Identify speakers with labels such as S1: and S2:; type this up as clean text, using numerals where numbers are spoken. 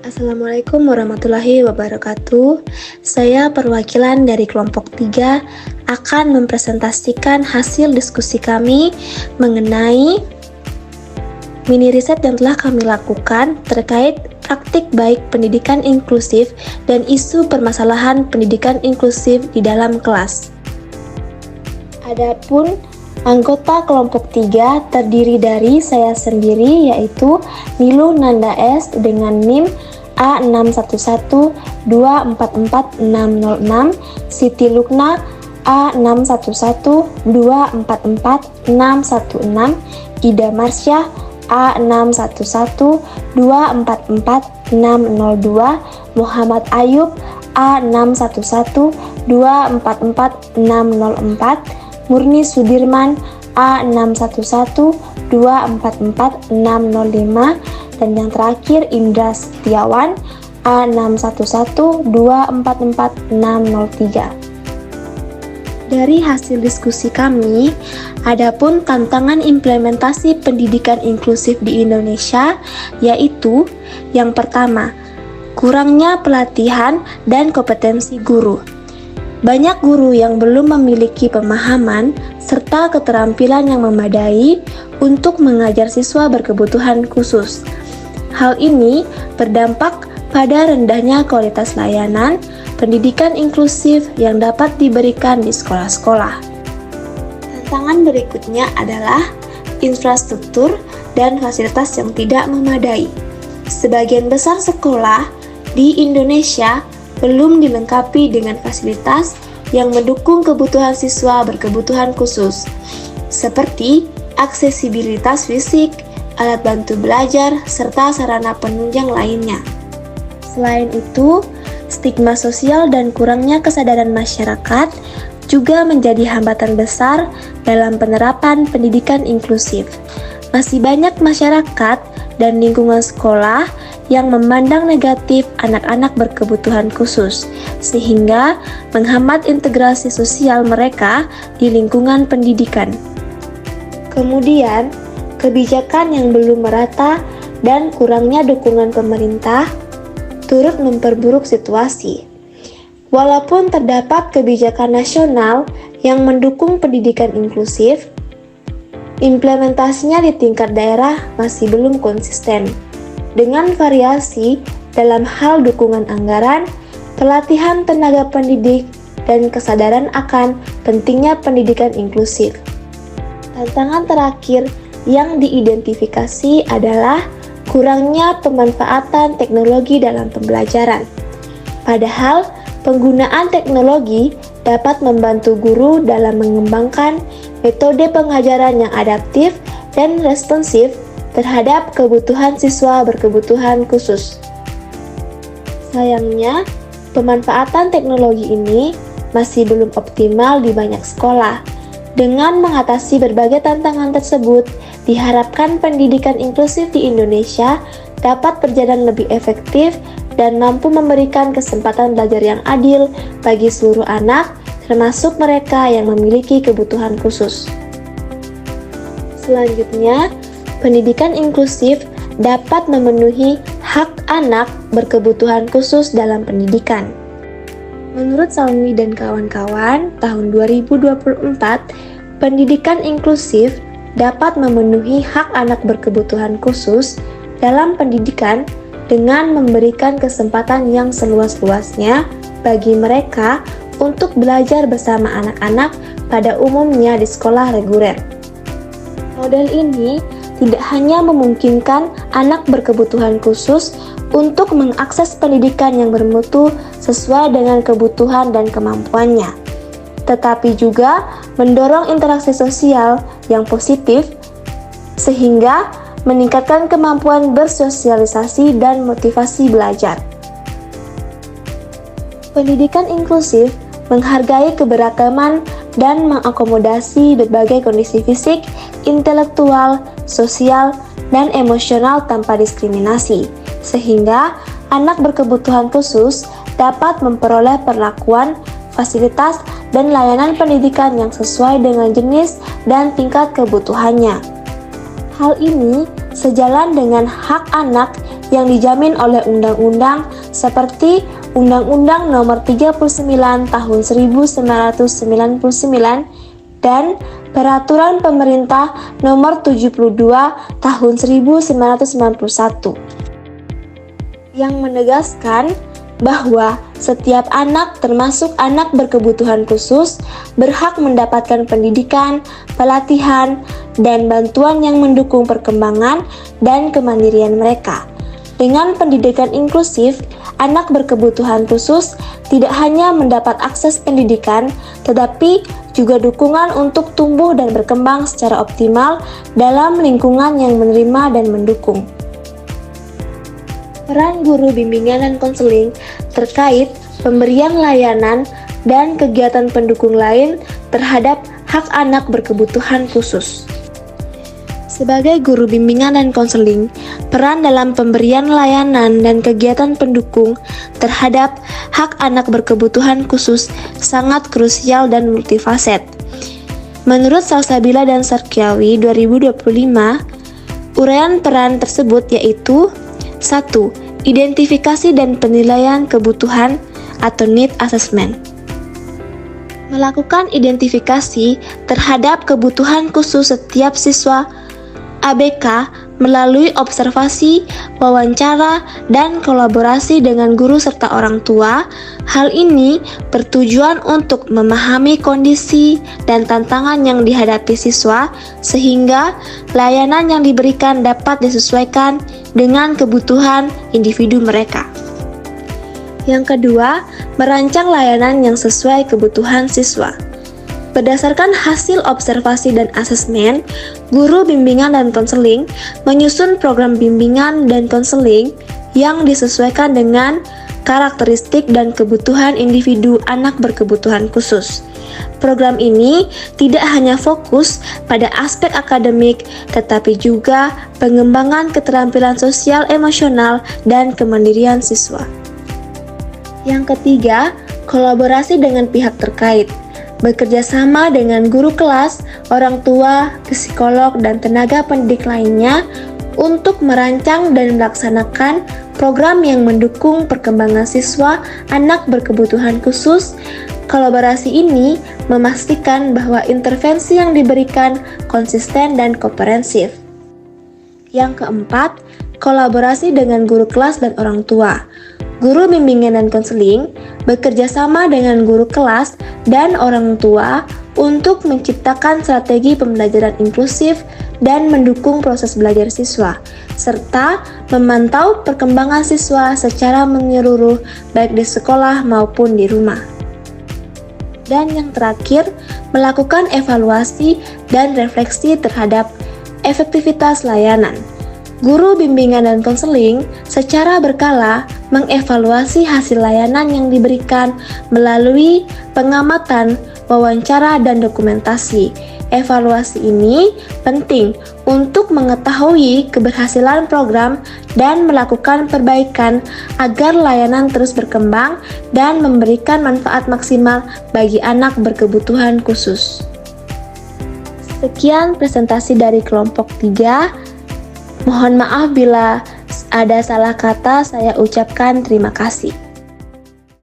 S1: Assalamualaikum warahmatullahi wabarakatuh. Saya perwakilan dari kelompok 3 akan mempresentasikan hasil diskusi kami mengenai mini riset yang telah kami lakukan terkait praktik baik pendidikan inklusif dan isu permasalahan pendidikan inklusif di dalam kelas. Adapun anggota kelompok 3 terdiri dari saya sendiri, yaitu Nilu Nanda S dengan NIM A6112444606, Siti Lukna A6112444616, Ida Marsyah A6112444602, Muhammad Ayub A6112444604, Murni Sudirman A6112444605, dan yang terakhir Indra Setiawan A6112444603. Dari hasil diskusi kami, adapun tantangan implementasi pendidikan inklusif di Indonesia yaitu yang pertama, kurangnya pelatihan dan kompetensi guru. Banyak guru yang belum memiliki pemahaman serta keterampilan yang memadai untuk mengajar siswa berkebutuhan khusus. Hal ini berdampak pada rendahnya kualitas layanan pendidikan inklusif yang dapat diberikan di sekolah-sekolah. Tantangan berikutnya adalah infrastruktur dan fasilitas yang tidak memadai. Sebagian besar sekolah di Indonesia belum dilengkapi dengan fasilitas yang mendukung kebutuhan siswa berkebutuhan khusus, seperti aksesibilitas fisik, alat bantu belajar, serta sarana penunjang lainnya. Selain itu, stigma sosial dan kurangnya kesadaran masyarakat juga menjadi hambatan besar dalam penerapan pendidikan inklusif. Masih banyak masyarakat dan lingkungan sekolah yang memandang negatif anak-anak berkebutuhan khusus, sehingga menghambat integrasi sosial mereka di lingkungan pendidikan. Kemudian, kebijakan yang belum merata dan kurangnya dukungan pemerintah turut memperburuk situasi. Walaupun terdapat kebijakan nasional yang mendukung pendidikan inklusif, implementasinya di tingkat daerah masih belum konsisten, dengan variasi dalam hal dukungan anggaran, pelatihan tenaga pendidik, dan kesadaran akan pentingnya pendidikan inklusif. Tantangan terakhir yang diidentifikasi adalah kurangnya pemanfaatan teknologi dalam pembelajaran. Padahal, penggunaan teknologi dapat membantu guru dalam mengembangkan metode pengajaran yang adaptif dan responsif terhadap kebutuhan siswa berkebutuhan khusus. Sayangnya, pemanfaatan teknologi ini masih belum optimal di banyak sekolah. Dengan mengatasi berbagai tantangan tersebut, diharapkan pendidikan inklusif di Indonesia dapat berjalan lebih efektif dan mampu memberikan kesempatan belajar yang adil bagi seluruh anak, termasuk mereka yang memiliki kebutuhan khusus. Selanjutnya, pendidikan inklusif dapat memenuhi hak anak berkebutuhan khusus dalam pendidikan. Menurut Salmi dan kawan-kawan, tahun 2024, pendidikan inklusif dapat memenuhi hak anak berkebutuhan khusus dalam pendidikan dengan memberikan kesempatan yang seluas-luasnya bagi mereka untuk belajar bersama anak-anak pada umumnya di sekolah reguler. Model ini tidak hanya memungkinkan anak berkebutuhan khusus untuk mengakses pendidikan yang bermutu sesuai dengan kebutuhan dan kemampuannya, tetapi juga mendorong interaksi sosial yang positif sehingga meningkatkan kemampuan bersosialisasi dan motivasi belajar. Pendidikan inklusif menghargai keberagaman dan mengakomodasi berbagai kondisi fisik, intelektual, sosial, dan emosional tanpa diskriminasi, sehingga anak berkebutuhan khusus dapat memperoleh perlakuan, fasilitas, dan layanan pendidikan yang sesuai dengan jenis dan tingkat kebutuhannya. Hal ini sejalan dengan hak anak yang dijamin oleh undang-undang seperti Undang-Undang Nomor 39 Tahun 1999 dan Peraturan Pemerintah Nomor 72 Tahun 1991 yang menegaskan bahwa setiap anak termasuk anak berkebutuhan khusus berhak mendapatkan pendidikan, pelatihan, dan bantuan yang mendukung perkembangan dan kemandirian mereka. Dengan pendidikan inklusif, anak berkebutuhan khusus tidak hanya mendapat akses pendidikan, tetapi juga dukungan untuk tumbuh dan berkembang secara optimal dalam lingkungan yang menerima dan mendukung. Peran guru bimbingan dan konseling terkait pemberian layanan dan kegiatan pendukung lain terhadap hak anak berkebutuhan khusus. Sebagai guru bimbingan dan konseling, peran dalam pemberian layanan dan kegiatan pendukung terhadap hak anak berkebutuhan khusus sangat krusial dan multifaset. Menurut Salsabila dan Sarkiawi 2025, uraian peran tersebut yaitu 1. Identifikasi dan penilaian kebutuhan atau need assessment. Melakukan identifikasi terhadap kebutuhan khusus setiap siswa ABK melalui observasi, wawancara, dan kolaborasi dengan guru serta orang tua. Hal ini bertujuan untuk memahami kondisi dan tantangan yang dihadapi siswa sehingga layanan yang diberikan dapat disesuaikan dengan kebutuhan individu mereka. Yang kedua, merancang layanan yang sesuai kebutuhan siswa. Berdasarkan hasil observasi dan asesmen, guru bimbingan dan konseling menyusun program bimbingan dan konseling yang disesuaikan dengan karakteristik dan kebutuhan individu anak berkebutuhan khusus. Program ini tidak hanya fokus pada aspek akademik, tetapi juga pengembangan keterampilan sosial emosional dan kemandirian siswa. Yang ketiga, kolaborasi dengan pihak terkait. Bekerja sama dengan guru kelas, orang tua, psikolog, dan tenaga pendidik lainnya untuk merancang dan melaksanakan program yang mendukung perkembangan siswa anak berkebutuhan khusus. Kolaborasi ini memastikan bahwa intervensi yang diberikan konsisten dan komprehensif. Yang keempat, kolaborasi dengan guru kelas dan orang tua. Guru bimbingan dan konseling bekerja sama dengan guru kelas dan orang tua untuk menciptakan strategi pembelajaran inklusif dan mendukung proses belajar siswa, serta memantau perkembangan siswa secara menyeluruh baik di sekolah maupun di rumah. Dan yang terakhir, melakukan evaluasi dan refleksi terhadap efektivitas layanan. Guru bimbingan dan konseling secara berkala mengevaluasi hasil layanan yang diberikan melalui pengamatan, wawancara, dan dokumentasi. Evaluasi ini penting untuk mengetahui keberhasilan program dan melakukan perbaikan agar layanan terus berkembang dan memberikan manfaat maksimal bagi anak berkebutuhan khusus. Sekian presentasi dari kelompok 3. Mohon maaf bila ada salah kata, saya ucapkan terima kasih.